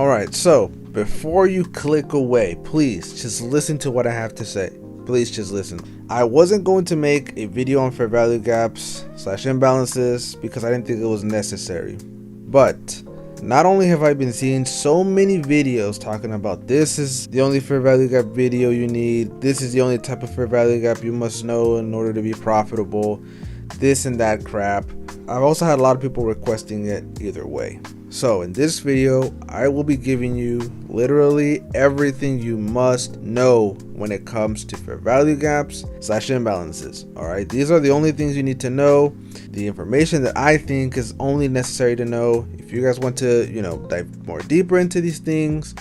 Alright, so before you click away, please just listen to what I have to say. Please just listen. I wasn't going to make a video on fair value gaps / imbalances because I didn't think it was necessary. But not only have I been seeing so many videos talking about this is the only fair value gap video you need, this is the only type of fair value gap you must know in order to be profitable, this and that crap. I've also had a lot of people requesting it either way. So in this video, I will be giving you literally everything you must know when it comes to fair value gaps / imbalances. All right, these are the only things you need to know. The information that I think is only necessary to know. If you guys want to, dive more deeper into these things,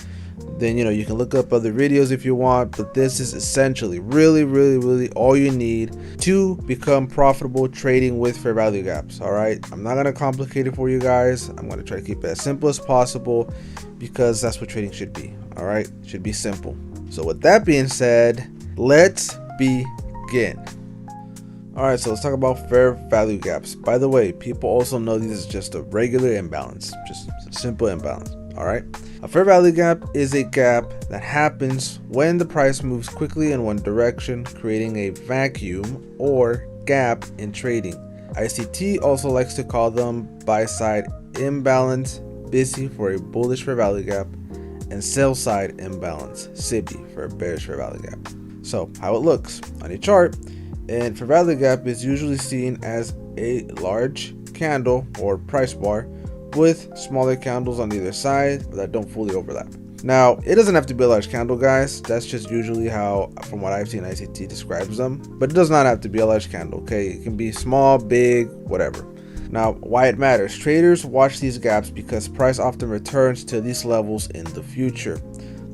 then you can look up other videos if you want, but this is essentially really all you need to become profitable trading with fair value gaps. All right, I'm not going to complicate it for you guys. I'm going to try to keep it as simple as possible because that's what trading should be. All right, it should be simple. So with that being said, let's begin. All right, so let's talk about fair value gaps. By the way, people also know this is just a regular imbalance, just a simple imbalance. All right, a fair value gap is a gap that happens when the price moves quickly in one direction, creating a vacuum or gap in trading. ICT also likes to call them buy side imbalance, BSI for a bullish fair value gap, and sell side imbalance, SIBI for a bearish fair value gap. So how it looks on a chart, and fair value gap is usually seen as a large candle or price bar with smaller candles on either side that don't fully overlap. Now, it doesn't have to be a large candle, guys. That's just usually how, from what I've seen, ICT describes them. But it does not have to be a large candle, okay? It can be small, big, whatever. Now, why it matters. Traders watch these gaps because price often returns to these levels in the future.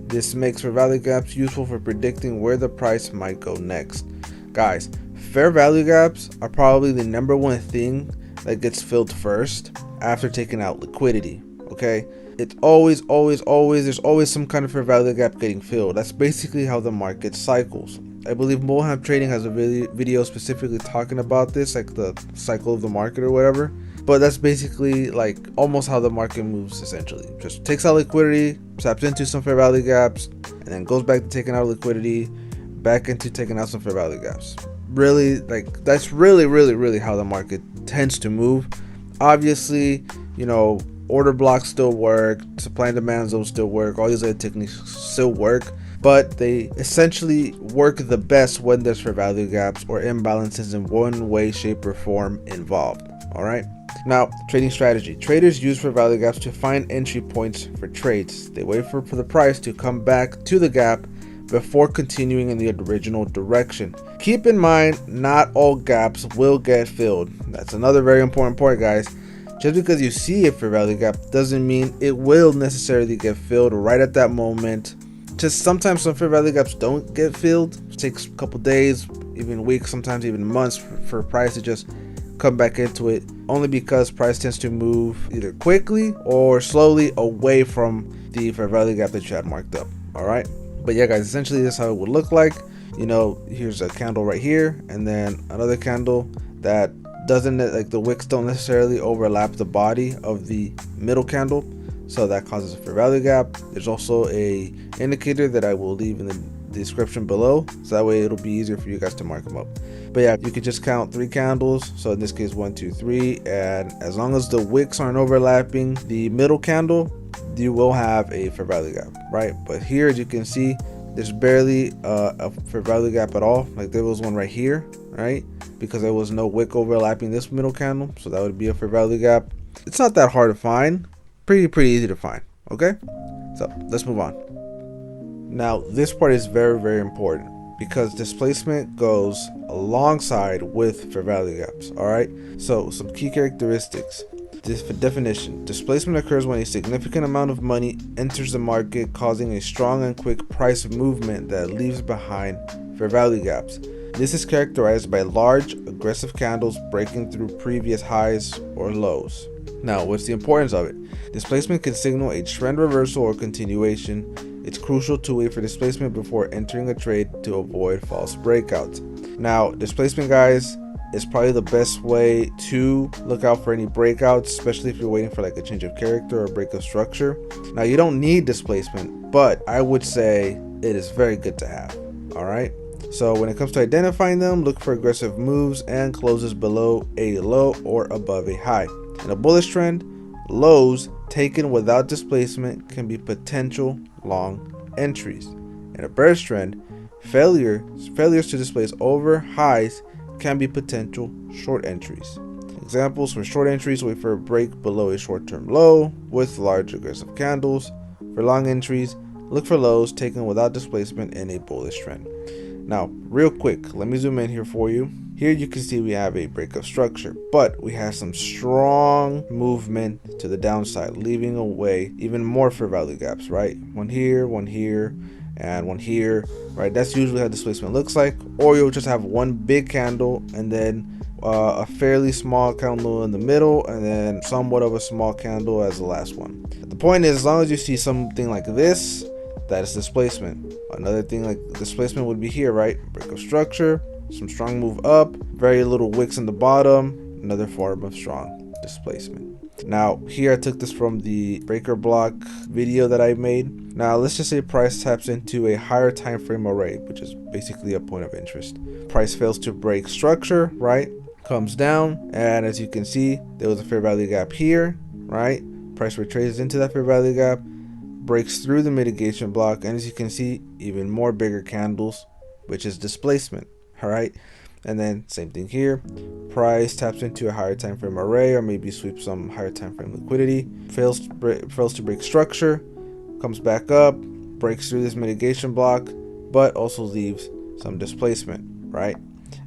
This makes fair value gaps useful for predicting where the price might go next. Guys, fair value gaps are probably the #1 thing that gets filled first after taking out liquidity. Okay, it's always there's always some kind of fair value gap getting filled. That's basically how the market cycles. I believe Moham Trading has a video specifically talking about this, like the cycle of the market or whatever. But that's basically like almost how the market moves essentially. Just takes out liquidity, taps into some fair value gaps, and then goes back to taking out liquidity, back into taking out some fair value gaps. Really, like that's really how the market tends to move. Obviously, order blocks still work, supply and demand zones still work, all these other techniques still work, but they essentially work the best when there's fair value gaps or imbalances in one way, shape, or form involved. All right. Now, trading strategy. Traders use fair value gaps to find entry points for trades. They wait for the price to come back to the gap before continuing in the original direction. Keep in mind, not all gaps will get filled. That's another very important point, guys. Just because you see a fair value gap doesn't mean it will necessarily get filled right at that moment. Just sometimes some fair value gaps don't get filled. It takes a couple days, even weeks, sometimes even months for price to just come back into it, only because price tends to move either quickly or slowly away from the fair value gap that you had marked up. All right. But yeah, guys, essentially this is how it would look like. Here's a candle right here, and then another candle that doesn't, like, the wicks don't necessarily overlap the body of the middle candle, so that causes a fair value gap. There's also a indicator that I will leave in the description below, so that way it'll be easier for you guys to mark them up. But yeah, you could just count 3 candles, so in this case 1, 2, 3, and as long as the wicks aren't overlapping the middle candle, you will have a fair value gap, right? But here, as you can see, there's barely a fair value gap at all. Like there was one right here, right? Because there was no wick overlapping this middle candle, so that would be a fair value gap. It's not that hard to find, pretty easy to find. Okay, so let's move on. Now this part is very important because displacement goes alongside with fair value gaps. All right, so some key characteristics. This definition: displacement occurs when a significant amount of money enters the market, causing a strong and quick price movement that leaves behind fair value gaps. This is characterized by large, aggressive candles breaking through previous highs or lows. Now, what's the importance of it? Displacement can signal a trend reversal or continuation. It's crucial to wait for displacement before entering a trade to avoid false breakouts. Now, displacement, guys, is probably the best way to look out for any breakouts, especially if you're waiting for like a change of character or a break of structure. Now you don't need displacement, but I would say it is very good to have. All right. So when it comes to identifying them, look for aggressive moves and closes below a low or above a high. In a bullish trend, lows taken without displacement can be potential long entries. In a bearish trend, failures to displace over highs can be potential short entries. Examples for short entries: wait for a break below a short-term low with large aggressive candles. For long entries, look for lows taken without displacement in a bullish trend. Now, real quick, let me zoom in here for you. Here you can see we have a break of structure, but we have some strong movement to the downside, leaving away even more fair value gaps, right? One here, and one here, right? That's usually how displacement looks like. Or you'll just have one big candle and then a fairly small candle in the middle, and then somewhat of a small candle as the last one. The point is, as long as you see something like this, that is displacement. Another thing like displacement would be here, right? Break of structure, some strong move up, very little wicks in the bottom, another form of strong displacement. Now here I took this from the breaker block video that I made. Now let's just say price taps into a higher time frame array, which is basically a point of interest. Price fails to break structure, right? Comes down, and as you can see, there was a fair value gap here, right? Price retraces into that fair value gap, breaks through the mitigation block, and as you can see, even more bigger candles, which is displacement. All right, and then same thing here. Price taps into a higher time frame array, or maybe sweeps some higher time frame liquidity, fails to break structure, comes back up, breaks through this mitigation block, but also leaves some displacement, right?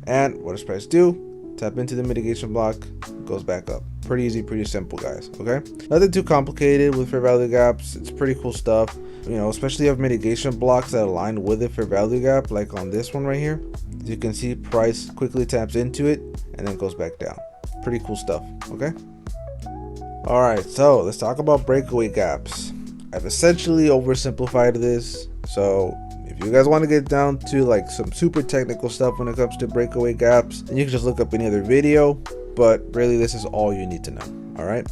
And what does price do? Tap into the mitigation block, goes back up. Pretty easy, pretty simple, guys. Okay, nothing too complicated with fair value gaps. It's pretty cool stuff, you know, especially if mitigation blocks that align with the fair value gap, like on this one right here. As you can see, price quickly taps into it and then goes back down. Pretty cool stuff. Okay, all right, so let's talk about breakaway gaps. I've essentially oversimplified this, so if you guys want to get down to like some super technical stuff when it comes to breakaway gaps, then you can just look up any other video, but really this is all you need to know. All right,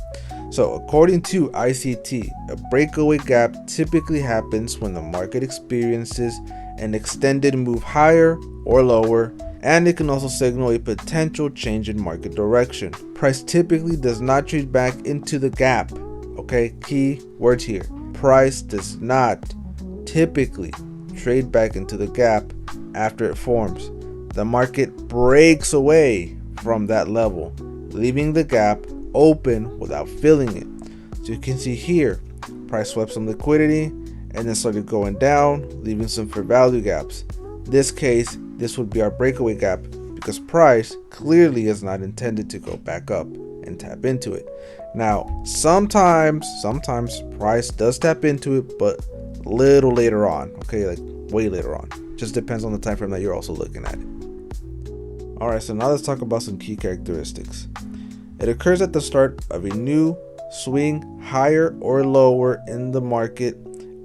so according to ICT, a breakaway gap typically happens when the market experiences an extended move higher or lower, and it can also signal a potential change in market direction. Price typically does not trade back into the gap. Okay, key words here. Price does not typically trade back into the gap after it forms. The market breaks away from that level, leaving the gap open without filling it. So you can see here, price swept some liquidity and then started going down, leaving some fair value gaps. This case, this would be our breakaway gap because price clearly is not intended to go back up and tap into it. Now, sometimes price does tap into it, but little later on, okay, like way later on. Just depends on the time frame that you're also looking at it. All right, so now let's talk about some key characteristics. It occurs at the start of a new swing, higher or lower in the market.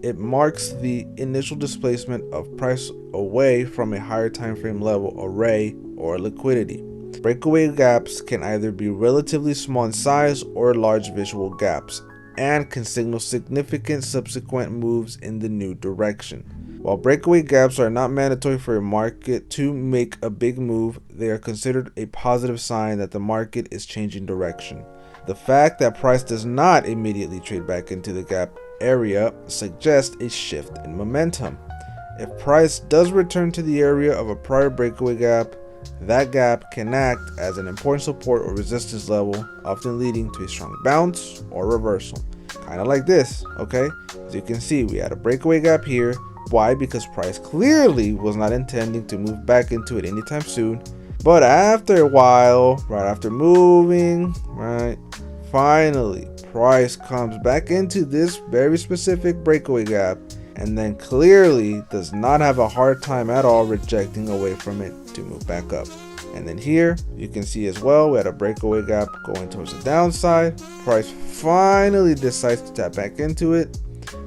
It marks the initial displacement of price away from a higher time frame level, array, or liquidity. Breakaway gaps can either be relatively small in size or large visual gaps, and can signal significant subsequent moves in the new direction. While breakaway gaps are not mandatory for a market to make a big move, they are considered a positive sign that the market is changing direction. The fact that price does not immediately trade back into the gap area suggests a shift in momentum. If price does return to the area of a prior breakaway gap, that gap can act as an important support or resistance level, often leading to a strong bounce or reversal. Kind of like this, okay? As you can see, we had a breakaway gap here. Why? Because price clearly was not intending to move back into it anytime soon. But after a while, right after moving, right, finally, price comes back into this very specific breakaway gap, and then clearly does not have a hard time at all rejecting away from it to move back up. And then here you can see as well, we had a breakaway gap going towards the downside. Price finally decides to tap back into it.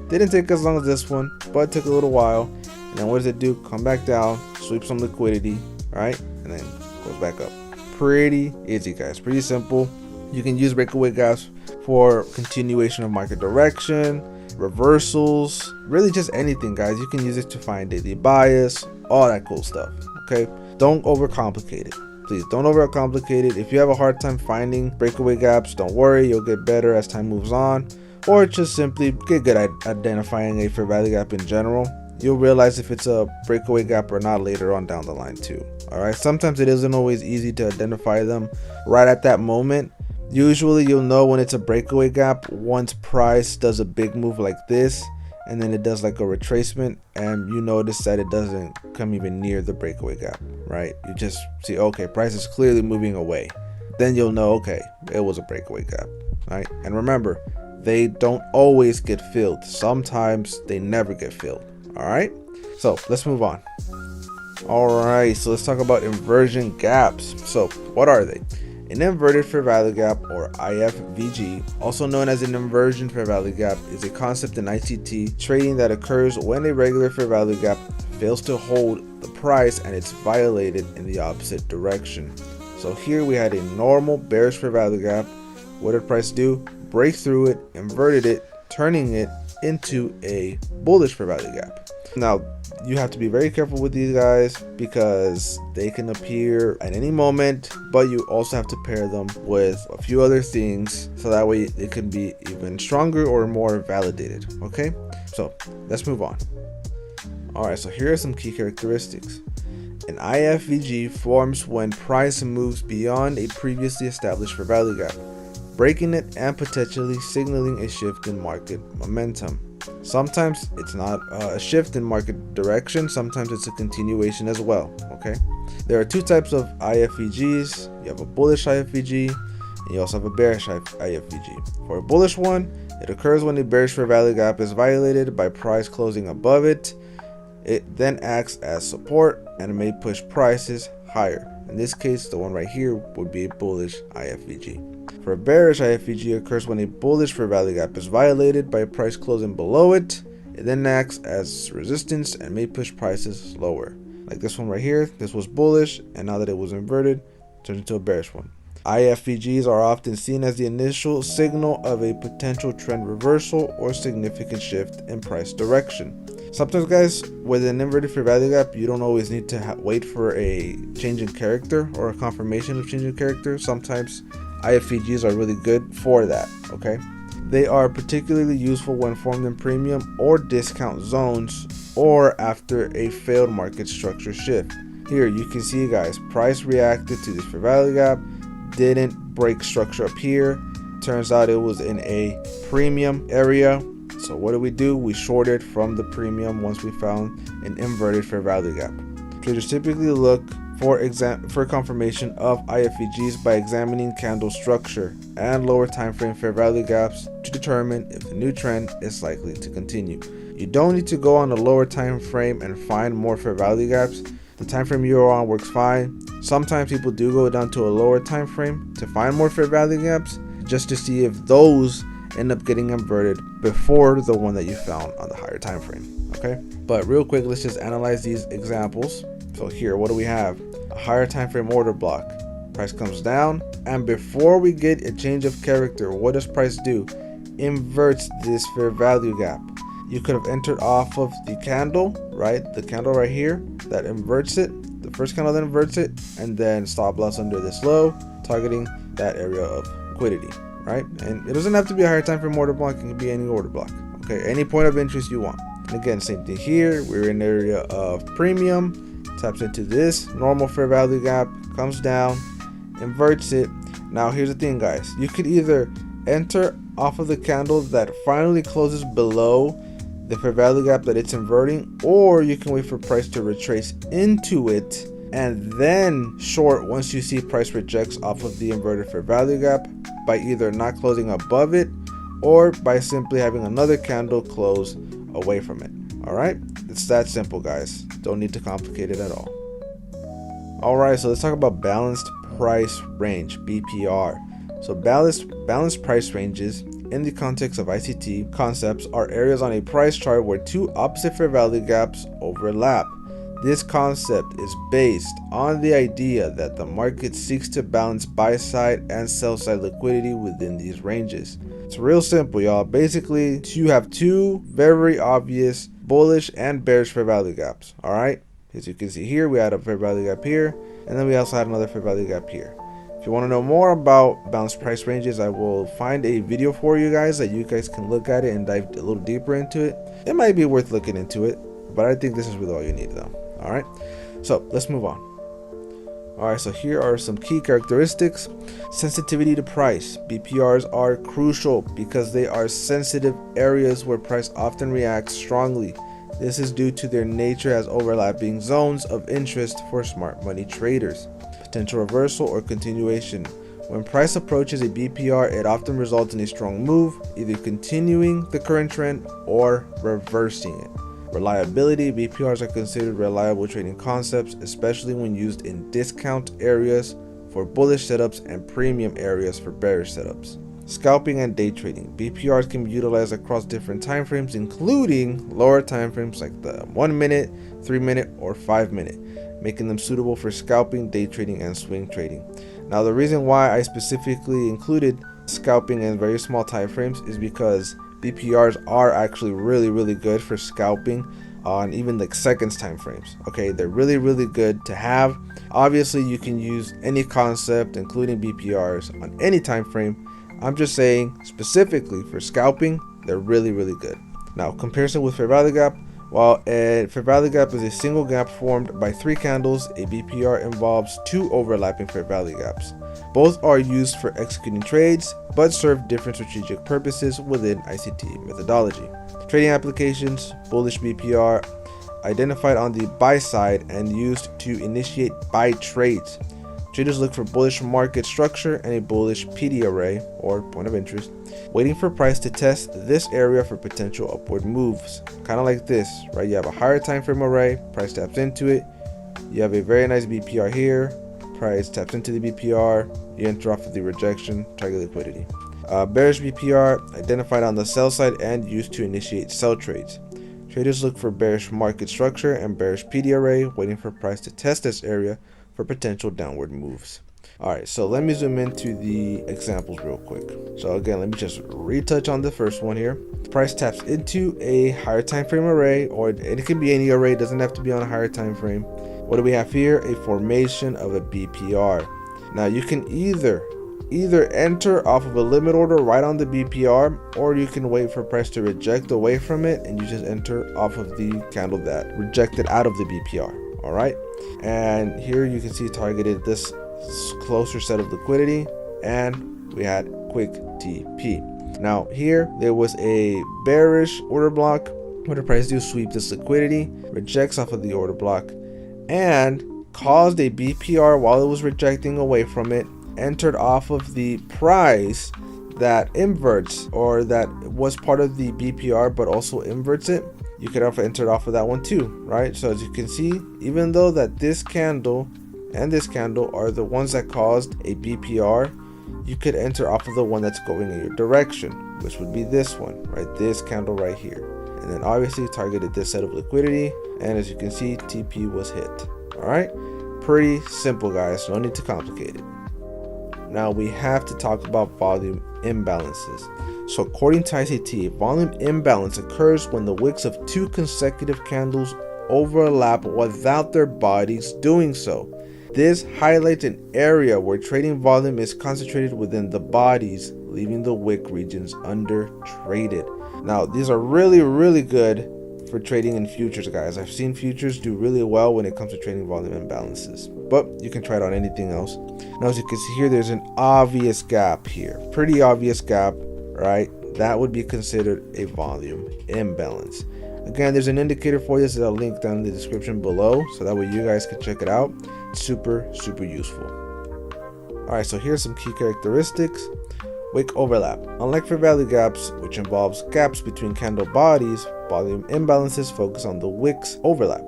Didn't take as long as this one, but took a little while. And then what does it do? Come back down, sweep some liquidity, right? And then goes back up. pretty easy, guys, pretty simple. You can use breakaway gaps for continuation of market direction, reversals, really just anything, guys. You can use it to find daily bias, all that cool stuff. Okay, don't overcomplicate it. Please don't overcomplicate it. If you have a hard time finding breakaway gaps, don't worry, you'll get better as time moves on, or just simply get good at identifying a fair value gap in general. You'll realize if it's a breakaway gap or not later on down the line too. All right, sometimes it isn't always easy to identify them right at that moment. Usually you'll know when it's a breakaway gap once price does a big move like this, and then it does like a retracement, and you notice that it doesn't come even near the breakaway gap, right? You just see, okay, price is clearly moving away. Then you'll know, okay, it was a breakaway gap, right? And remember, they don't always get filled. Sometimes they never get filled. All right, so let's move on. All right, so let's talk about inversion gaps. So what are they? An inverted fair value gap, or IFVG, also known as an inversion fair value gap, is a concept in ICT trading that occurs when a regular fair value gap fails to hold the price and it's violated in the opposite direction. So here we had a normal bearish fair value gap. What did price do? Break through it, inverted it, turning it into a bullish fair value gap. Now, you have to be very careful with these guys because they can appear at any moment, but you also have to pair them with a few other things so that way it can be even stronger or more validated. Okay, so let's move on. All right, so here are some key characteristics. An IFVG forms when price moves beyond a previously established fair value gap, breaking it and potentially signaling a shift in market momentum. Sometimes it's not a shift in market direction, sometimes it's a continuation as well. Okay, there are two types of IFVGs. You have a bullish IFVG and you also have a bearish IFVG. For a bullish one, it occurs when the bearish fair value gap is violated by price closing above it. It then acts as support and may push prices higher. In this case, the one right here would be a bullish IFVG. For a bearish IFVG occurs when a bullish fair value gap is violated by a price closing below it. It then acts as resistance and may push prices lower. Like this one right here, this was bullish, and now that it was inverted, it turned into a bearish one. IFVGs are often seen as the initial signal of a potential trend reversal or significant shift in price direction. Sometimes, guys, with an inverted fair value gap, you don't always need to wait for a change in character or a confirmation of change in character. Sometimes IFVGs are really good for that. Okay, they are particularly useful when formed in premium or discount zones or after a failed market structure shift. Here you can see, guys, price reacted to this fair value gap, didn't break structure up here. Turns out it was in a premium area. So what do? We shorted from the premium once we found an inverted fair value gap. Traders typically look for confirmation of IFVGs by examining candle structure and lower time frame fair value gaps to determine if the new trend is likely to continue. You don't need to go on a lower time frame and find more fair value gaps. The time frame you're on works fine. Sometimes people do go down to a lower time frame to find more fair value gaps just to see if those end up getting inverted before the one that you found on the higher time frame. Okay, but real quick, let's just analyze these examples. So here, what do we have? A higher time frame order block. Price comes down, and before we get a change of character, what does price do? Inverts this fair value gap. You could have entered off of the candle, right? The candle right here that inverts it, the first candle that inverts it, and then stop loss under this low, targeting that area of liquidity, right? And it doesn't have to be a higher time frame order block, it can be any order block. Okay, any point of interest you want. And again, same thing here. We're in the area of premium, taps into this normal fair value gap, comes down, inverts it. Now here's the thing, guys, you could either enter off of the candle that finally closes below the fair value gap that it's inverting, or you can wait for price to retrace into it and then short once you see price rejects off of the inverted fair value gap by either not closing above it or by simply having another candle close away from it. All right, it's that simple, guys. Don't need to complicate it at all. All right, so let's talk about balanced price range, BPR. So balanced price ranges in the context of ICT concepts are areas on a price chart where two opposite fair value gaps overlap. This concept is based on the idea that the market seeks to balance buy-side and sell-side liquidity within these ranges. It's real simple, y'all. Basically, you have two very obvious bullish and bearish fair value gaps. All right, as you can see here, we had a fair value gap here, and then we also had another fair value gap here. If you want to know more about balanced price ranges, I will find a video for you guys that you guys can look at it and dive a little deeper into it. It might be worth looking into it, but I think this is really all you need though. All right, so let's move on. All right, so here are some key characteristics. Sensitivity to price. BPRs are crucial because they are sensitive areas where price often reacts strongly. This is due to their nature as overlapping zones of interest for smart money traders. Potential reversal or continuation. When price approaches a BPR, it often results in a strong move, either continuing the current trend or reversing it. Reliability. BPRs are considered reliable trading concepts, especially when used in discount areas for bullish setups and premium areas for bearish setups. Scalping and day trading. BPRs can be utilized across different time frames, including lower time frames like the 1 minute, 3 minute, or 5 minute, making them suitable for scalping, day trading, and swing trading. Now, the reason why I specifically included scalping in very small time frames is because BPRs are actually really good for scalping on even like seconds time frames. Okay, they're really good to have. Obviously, you can use any concept, including BPRs, on any time frame. I'm just saying specifically for scalping, they're really good. Now, comparison with fair value gap. While a fair value gap is a single gap formed by 3 candles, a BPR involves 2 overlapping fair value gaps. Both are used for executing trades, but serve different strategic purposes within ICT methodology. Trading applications. Bullish BPR, identified on the buy side and used to initiate buy trades. Traders look for bullish market structure and a bullish PD array, or point of interest, waiting for price to test this area for potential upward moves. Kind of like this, right? You have a higher time frame array, price taps into it. You have a very nice BPR here, price taps into the BPR, you enter off of the rejection, target liquidity. Bearish BPR, identified on the sell side and used to initiate sell trades. Traders look for bearish market structure and bearish PD array, waiting for price to test this area for potential downward moves. All right, so let me zoom into the examples real quick. So again, let me just retouch on the first one here. Price taps into a higher time frame array, or it can be any array, it doesn't have to be on a higher time frame. What do we have here? A formation of a BPR. Now you can either enter off of a limit order right on the BPR, or you can wait for price to reject away from it and you just enter off of the candle that rejected out of the BPR. All right, and here you can see targeted this closer set of liquidity, and we had quick TP. Now here there was a bearish order block. What did price do? Sweep this liquidity, rejects off of the order block, and caused a BPR while it was rejecting away from it, entered off of the price that inverts, or that was part of the BPR but also inverts it. You could have entered off of that one too, right? So as you can see, even though that this candle and this candle are the ones that caused a BPR, you could enter off of the one that's going in your direction, which would be this one, right? This candle right here. And then obviously targeted this set of liquidity, and as you can see, TP was hit. All right, pretty simple, guys, no need to complicate it. Now we have to talk about volume imbalances. So according to ICT, volume imbalance occurs when the wicks of 2 consecutive candles overlap without their bodies doing so. This highlights an area where trading volume is concentrated within the bodies, leaving the wick regions under traded. Now these are really good for trading in futures, guys. I've seen futures do really well when it comes to trading volume imbalances, but you can try it on anything else. Now as you can see here, there's an obvious gap here, pretty obvious gap, right? That would be considered a volume imbalance. Again, there's an indicator for this that I'll link down in the description below, so that way you guys can check it out. It's super useful. All right, so here's some key characteristics. Wick overlap. Unlike fair value gaps, which involves gaps between candle bodies, volume imbalances focus on the wicks overlap.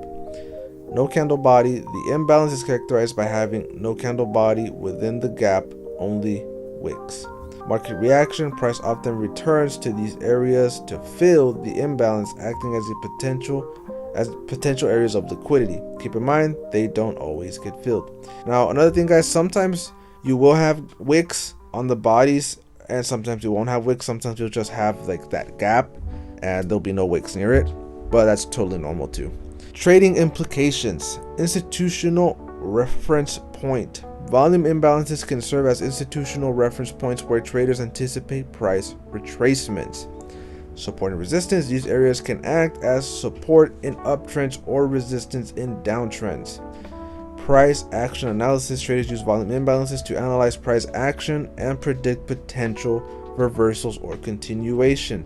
No candle body. The imbalance is characterized by having no candle body within the gap, only wicks. Market reaction. Price often returns to these areas to fill the imbalance, acting as a potential as potential areas of liquidity. Keep in mind, they don't always get filled. Now, another thing, guys, sometimes you will have wicks on the bodies, and sometimes you won't have wicks. Sometimes you'll just have like that gap and there'll be no wicks near it, but that's totally normal too. Trading implications. Institutional reference point. Volume imbalances can serve as institutional reference points where traders anticipate price retracements. Support and resistance. These areas can act as support in uptrends or resistance in downtrends. Price action analysis. Traders use volume imbalances to analyze price action and predict potential reversals or continuation.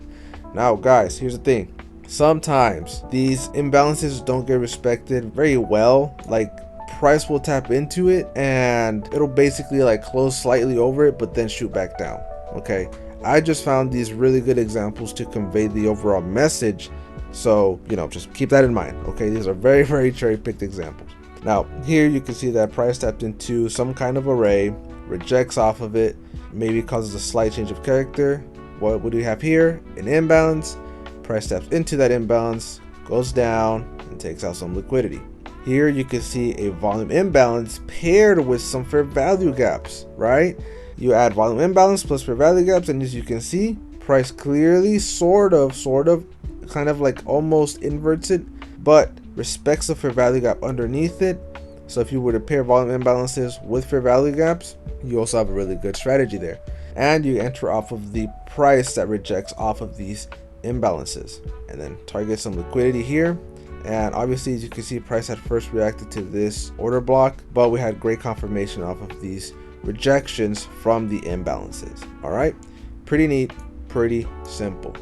Now, guys, here's the thing. Sometimes these imbalances don't get respected very well. Like, price will tap into it and it'll basically like close slightly over it but then shoot back down. Okay, I just found these really good examples to convey the overall message, so just keep that in mind. Okay, these are very cherry-picked examples. Now here you can see that price tapped into some kind of array, rejects off of it, maybe causes a slight change of character. What do we have here? An imbalance. Price taps into that imbalance, goes down and takes out some liquidity. Here you can see a volume imbalance paired with some fair value gaps, right? You add volume imbalance plus fair value gaps, and as you can see, price clearly sort of kind of like almost inverts it, but respects the fair value gap underneath it. So if you were to pair volume imbalances with fair value gaps, you also have a really good strategy there. And you enter off of the price that rejects off of these imbalances and then target some liquidity here. And obviously, as you can see, price had first reacted to this order block, but we had great confirmation off of these rejections from the imbalances. All right, pretty neat, pretty simple.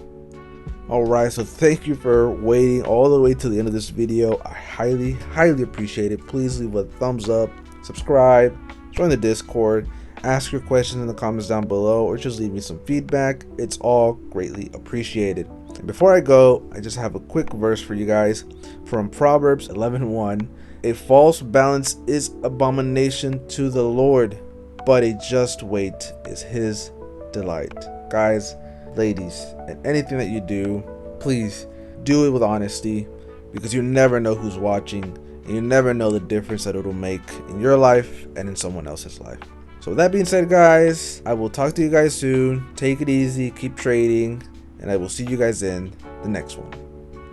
All right, so thank you for waiting all the way to the end of this video. I highly appreciate it. Please leave a thumbs up, subscribe, join the Discord, ask your questions in the comments down below, or just leave me some feedback. It's all greatly appreciated. And before I go, I just have a quick verse for you guys from Proverbs 11:1. A false balance is abomination to the Lord, but a just weight is his delight. Guys, ladies, and anything that you do, please do it with honesty, because you never know who's watching, and you never know the difference that it'll make in your life and in someone else's life. So with that being said, guys, I will talk to you guys soon. Take it easy, keep trading, and I will see you guys in the next one.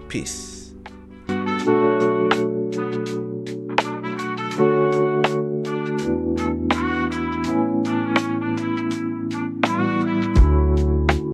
Peace.